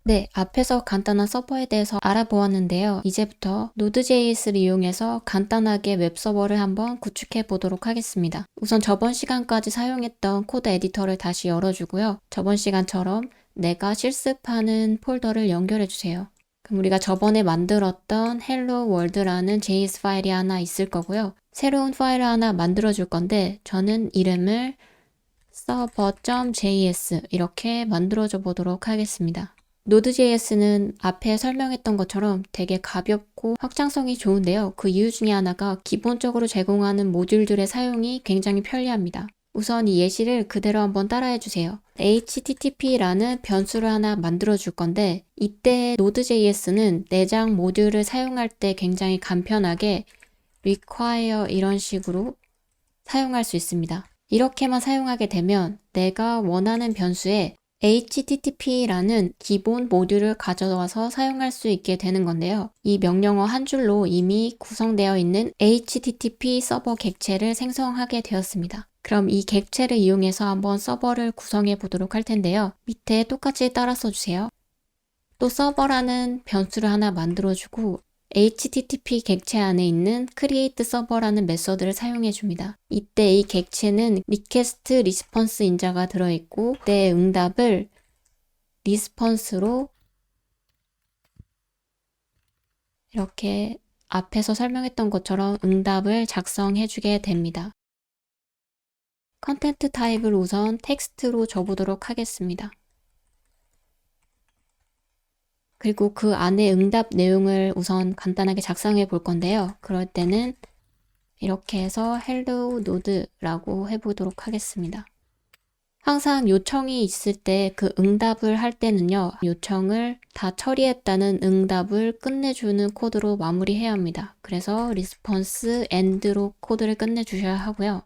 네, 앞에서 간단한 서버에 대해서 알아보았는데요. 이제부터 Node.js를 이용해서 간단하게 웹서버를 한번 구축해 보도록 하겠습니다. 우선 저번 시간까지 사용했던 코드 에디터를 다시 열어주고요. 저번 시간처럼 내가 실습하는 폴더를 연결해 주세요. 그럼 우리가 저번에 만들었던 hello world라는 JS 파일이 하나 있을 거고요. 새로운 파일을 하나 만들어 줄 건데 저는 이름을 server.js 이렇게 만들어 줘 보도록 하겠습니다. Node.js는 앞에 설명했던 것처럼 되게 가볍고 확장성이 좋은데요. 그 이유 중에 하나가 기본적으로 제공하는 모듈들의 사용이 굉장히 편리합니다. 우선 이 예시를 그대로 한번 따라해 주세요. http라는 변수를 하나 만들어 줄 건데 이때 Node.js는 내장 모듈을 사용할 때 굉장히 간편하게 require 이런 식으로 사용할 수 있습니다. 이렇게만 사용하게 되면 내가 원하는 변수에 http라는 기본 모듈을 가져와서 사용할 수 있게 되는 건데요. 이 명령어 한 줄로 이미 구성되어 있는 http 서버 객체를 생성하게 되었습니다. 그럼 이 객체를 이용해서 한번 서버를 구성해 보도록 할 텐데요. 밑에 똑같이 따라 써주세요. 또 서버라는 변수를 하나 만들어주고 http 객체 안에 있는 create server라는 메서드를 사용해 줍니다. 이때 이 객체는 request response 인자가 들어있고 내 응답을 response로 이렇게 앞에서 설명했던 것처럼 응답을 작성해 주게 됩니다. 컨텐트 타입을 우선 텍스트로 줘보도록 하겠습니다. 그리고 그 안에 응답 내용을 우선 간단하게 작성해 볼 건데요. 그럴 때는 이렇게 해서 hello node라고 해보도록 하겠습니다. 항상 요청이 있을 때 그 응답을 할 때는요. 요청을 다 처리했다는 응답을 끝내주는 코드로 마무리해야 합니다. 그래서 response end로 코드를 끝내주셔야 하고요.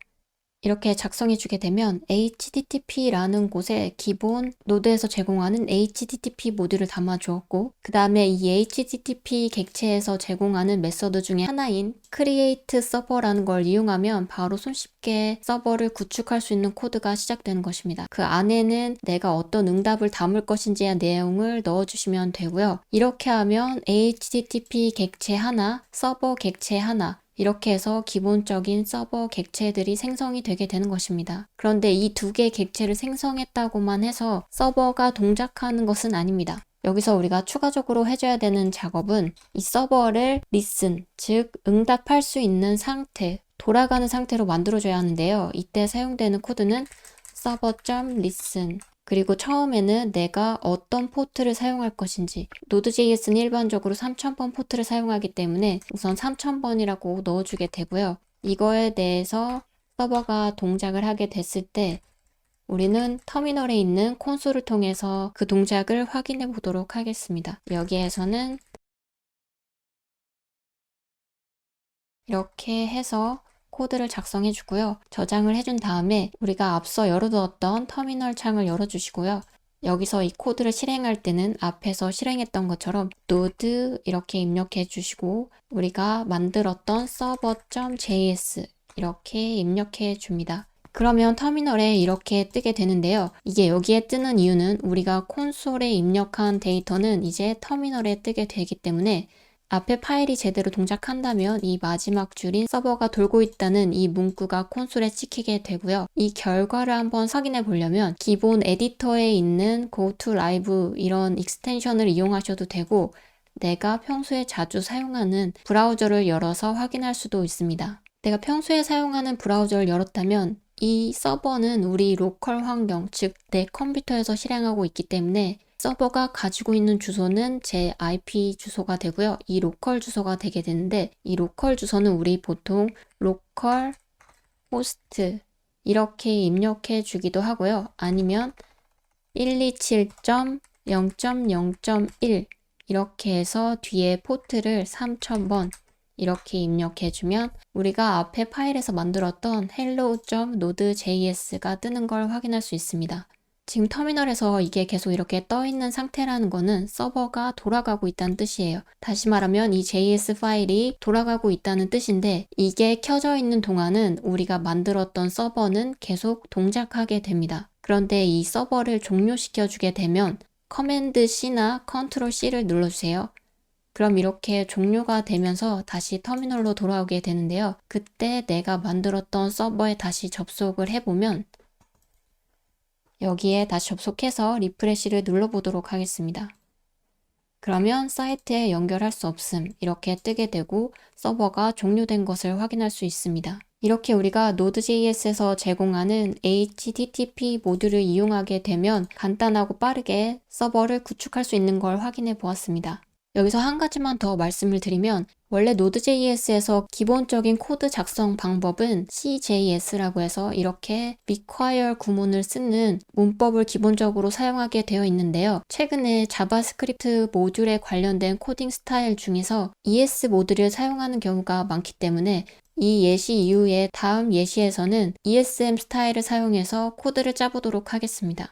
이렇게 작성해 주게 되면 http라는 곳에 기본 노드에서 제공하는 http 모듈을 담아 주었고 그 다음에 이 http 객체에서 제공하는 메서드 중에 하나인 create server라는 걸 이용하면 바로 손쉽게 서버를 구축할 수 있는 코드가 시작되는 것입니다. 그 안에는 내가 어떤 응답을 담을 것인지의 내용을 넣어주시면 되고요. 이렇게 하면 http 객체 하나, 서버 객체 하나 이렇게 해서 기본적인 서버 객체들이 생성이 되게 되는 것입니다. 그런데 이 두 개의 객체를 생성했다고만 해서 서버가 동작하는 것은 아닙니다. 여기서 우리가 추가적으로 해줘야 되는 작업은 이 서버를 listen, 즉 응답할 수 있는 상태, 돌아가는 상태로 만들어줘야 하는데요. 이때 사용되는 코드는 server.listen 그리고 처음에는 내가 어떤 포트를 사용할 것인지 Node.js는 일반적으로 3000번 포트를 사용하기 때문에 우선 3000번이라고 넣어주게 되고요. 이거에 대해서 서버가 동작을 하게 됐을 때 우리는 터미널에 있는 콘솔을 통해서 그 동작을 확인해 보도록 하겠습니다. 여기에서는 이렇게 해서 코드를 작성해 주고요. 저장을 해준 다음에 우리가 앞서 열어두었던 터미널 창을 열어주시고요. 여기서 이 코드를 실행할 때는 앞에서 실행했던 것처럼 node 이렇게 입력해 주시고 우리가 만들었던 server.js 이렇게 입력해 줍니다. 그러면 터미널에 이렇게 뜨게 되는데요. 이게 여기에 뜨는 이유는 우리가 콘솔에 입력한 데이터는 이제 터미널에 뜨게 되기 때문에 앞에 파일이 제대로 동작한다면 이 마지막 줄인 서버가 돌고 있다는 이 문구가 콘솔에 찍히게 되고요. 이 결과를 한번 확인해 보려면 기본 에디터에 있는 go to live 이런 익스텐션을 이용하셔도 되고 내가 평소에 자주 사용하는 브라우저를 열어서 확인할 수도 있습니다. 내가 평소에 사용하는 브라우저를 열었다면 이 서버는 우리 로컬 환경, 즉 내 컴퓨터에서 실행하고 있기 때문에 서버가 가지고 있는 주소는 제 IP 주소가 되고요. 이 로컬 주소가 되게 되는데 이 로컬 주소는 우리 보통 로컬 호스트 이렇게 입력해 주기도 하고요. 아니면 127.0.0.1 이렇게 해서 뒤에 포트를 3000번 이렇게 입력해 주면 우리가 앞에 파일에서 만들었던 hello.node.js가 뜨는 걸 확인할 수 있습니다. 지금 터미널에서 이게 계속 이렇게 떠 있는 상태라는 거는 서버가 돌아가고 있다는 뜻이에요. 다시 말하면 이 JS 파일이 돌아가고 있다는 뜻인데 이게 켜져 있는 동안은 우리가 만들었던 서버는 계속 동작하게 됩니다. 그런데 이 서버를 종료시켜 주게 되면 커맨드 C나 컨트롤 C를 눌러주세요. 그럼 이렇게 종료가 되면서 다시 터미널로 돌아오게 되는데요. 그때 내가 만들었던 서버에 다시 접속을 해보면 여기에 다시 접속해서 리프레시를 눌러보도록 하겠습니다. 그러면 사이트에 연결할 수 없음 이렇게 뜨게 되고 서버가 종료된 것을 확인할 수 있습니다. 이렇게 우리가 Node.js에서 제공하는 HTTP 모듈을 이용하게 되면 간단하고 빠르게 서버를 구축할 수 있는 걸 확인해 보았습니다. 여기서 한 가지만 더 말씀을 드리면 원래 Node.js에서 기본적인 코드 작성 방법은 CJS라고 해서 이렇게 require 구문을 쓰는 문법을 기본적으로 사용하게 되어 있는데요. 최근에 자바스크립트 모듈에 관련된 코딩 스타일 중에서 ES 모듈을 사용하는 경우가 많기 때문에 이 예시 이후에 다음 예시에서는 ESM 스타일을 사용해서 코드를 짜보도록 하겠습니다.